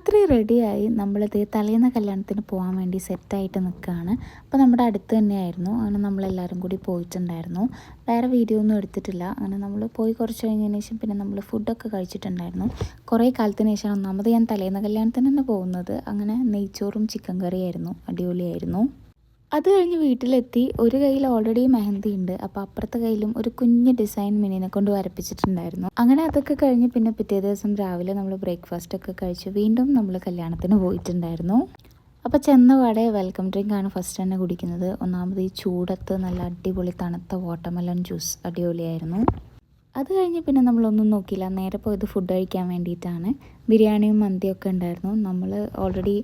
രാത്രി റെഡിയായി നമ്മളിത് തലേന്ന് കല്യാണത്തിന് പോകാൻ വേണ്ടി സെറ്റായിട്ട് നിൽക്കുകയാണ്. അപ്പോൾ നമ്മുടെ അടുത്ത് തന്നെയായിരുന്നു. അങ്ങനെ നമ്മളെല്ലാവരും കൂടി പോയിട്ടുണ്ടായിരുന്നു. വേറെ വീഡിയോ ഒന്നും എടുത്തിട്ടില്ല. അങ്ങനെ നമ്മൾ പോയി കുറച്ച് കഴിഞ്ഞതിന് ശേഷം പിന്നെ നമ്മൾ ഫുഡൊക്കെ കഴിച്ചിട്ടുണ്ടായിരുന്നു. കുറേ കാലത്തിന് ശേഷമാണ് ഒന്നാമത് ഞാൻ തലേന്ന് കല്യാണത്തിന് തന്നെ പോകുന്നത്. അങ്ങനെ നെയ്ച്ചോറും ചിക്കൻ കറിയായിരുന്നു, അടിപൊളിയായിരുന്നു. അത് കഴിഞ്ഞ് വീട്ടിലെത്തി. ഒരു കയ്യിൽ ഓൾറെഡി മെഹന്തി ഉണ്ട്, അപ്പോൾ അപ്പുറത്തെ കയ്യിലും ഒരു കുഞ്ഞ് ഡിസൈൻ മിനിനെ കൊണ്ട് വരപ്പിച്ചിട്ടുണ്ടായിരുന്നു. അങ്ങനെ അതൊക്കെ കഴിഞ്ഞ് പിന്നെ പിറ്റേ ദിവസം രാവിലെ നമ്മൾ ബ്രേക്ക്ഫാസ്റ്റ് ഒക്കെ കഴിച്ച് വീണ്ടും നമ്മൾ കല്യാണത്തിന് പോയിട്ടുണ്ടായിരുന്നു. അപ്പോൾ ചെന്നപാടെ വെൽക്കം ഡ്രിങ്ക് ആണ് ഫസ്റ്റ് തന്നെ കുടിക്കുന്നത്. ഒന്നാമത് ഈ ചൂടത്ത് നല്ല അടിപൊളി തണുത്ത വാട്ടർമെലൺ ജ്യൂസ് അടിപൊളിയായിരുന്നു. അത് കഴിഞ്ഞ് പിന്നെ നമ്മളൊന്നും നോക്കിയില്ല, നേരെ പോയത് ഫുഡ് കഴിക്കാൻ വേണ്ടിയിട്ടാണ്. ബിരിയാണിയും മന്തിയൊക്കെ ഉണ്ടായിരുന്നു. നമ്മൾ ഓൾറെഡി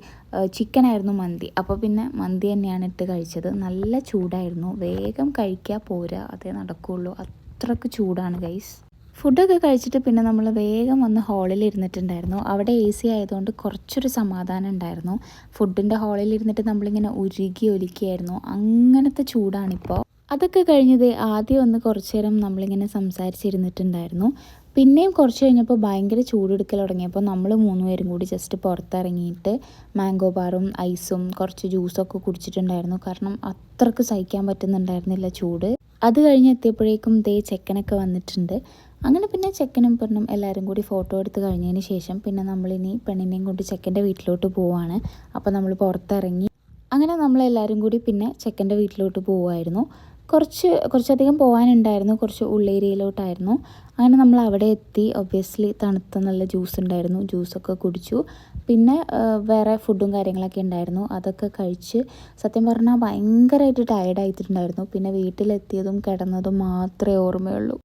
ചിക്കനായിരുന്നു മന്തി, അപ്പോൾ പിന്നെ മന്തി തന്നെയാണ് ഇട്ട് കഴിച്ചത്. നല്ല ചൂടായിരുന്നു. വേഗം കഴിക്കുക പോരാ, അതേ നടക്കുകയുള്ളൂ, അത്രയ്ക്ക് ചൂടാണ് ഗൈസ്. ഫുഡൊക്കെ കഴിച്ചിട്ട് പിന്നെ നമ്മൾ വേഗം വന്ന് ഹാളിൽ ഇരുന്നിട്ടുണ്ടായിരുന്നു. അവിടെ എ സി ആയതുകൊണ്ട് കുറച്ചൊരു സമാധാനം ഉണ്ടായിരുന്നു. ഫുഡിൻ്റെ ഹാളിൽ ഇരുന്നിട്ട് നമ്മളിങ്ങനെ ഉരുകി ഒലിക്കുകയായിരുന്നു. അങ്ങനത്തെ ചൂടാണിപ്പോൾ. അതൊക്കെ കഴിഞ്ഞത് ആദ്യം ഒന്ന് കുറച്ച് നേരം നമ്മളിങ്ങനെ സംസാരിച്ചിരുന്നിട്ടുണ്ടായിരുന്നു. പിന്നെയും കുറച്ച് കഴിഞ്ഞപ്പോൾ ഭയങ്കര ചൂടെടുക്കൽ തുടങ്ങിയപ്പോൾ നമ്മൾ 3 പേരും കൂടി ജസ്റ്റ് പുറത്തിറങ്ങിയിട്ട് മാംഗോ ബാറും ഐസും കുറച്ച് ജ്യൂസൊക്കെ കുടിച്ചിട്ടുണ്ടായിരുന്നു. കാരണം അത്രയ്ക്ക് സഹിക്കാൻ പറ്റുന്നുണ്ടായിരുന്നില്ല ചൂട്. അത് കഴിഞ്ഞ് എത്തിയപ്പോഴേക്കും ദേ ചെക്കനൊക്കെ വന്നിട്ടുണ്ട്. അങ്ങനെ പിന്നെ ചെക്കനും പെണ്ണും എല്ലാവരും കൂടി ഫോട്ടോ എടുത്ത് കഴിഞ്ഞതിന് ശേഷം പിന്നെ നമ്മളിനി പെണ്ണിനെയും കൊണ്ട് ചെക്കൻ്റെ വീട്ടിലോട്ട് പോവുകയാണ്. അപ്പോൾ നമ്മൾ അങ്ങനെ നമ്മളെല്ലാവരും കൂടി പിന്നെ ചെക്കൻ്റെ വീട്ടിലോട്ട് പോവുമായിരുന്നു. കുറച്ചധികം പോകാനുണ്ടായിരുന്നു, കുറച്ച് ഉള്ളേരിയയിലോട്ടായിരുന്നു. അങ്ങനെ നമ്മൾ അവിടെ എത്തി. ഒബ്വിയസ്ലി തണുത്ത നല്ല ജ്യൂസ് ഉണ്ടായിരുന്നു, ജ്യൂസൊക്കെ കുടിച്ചു. പിന്നെ വേറെ ഫുഡും കാര്യങ്ങളൊക്കെ ഉണ്ടായിരുന്നു, അതൊക്കെ കഴിച്ച് സത്യം പറഞ്ഞാൽ ഭയങ്കരമായിട്ട് ടയേർഡായിട്ടുണ്ടായിരുന്നു. പിന്നെ വീട്ടിലെത്തിയതും കിടന്നതും മാത്രമേ ഓർമ്മയുള്ളൂ.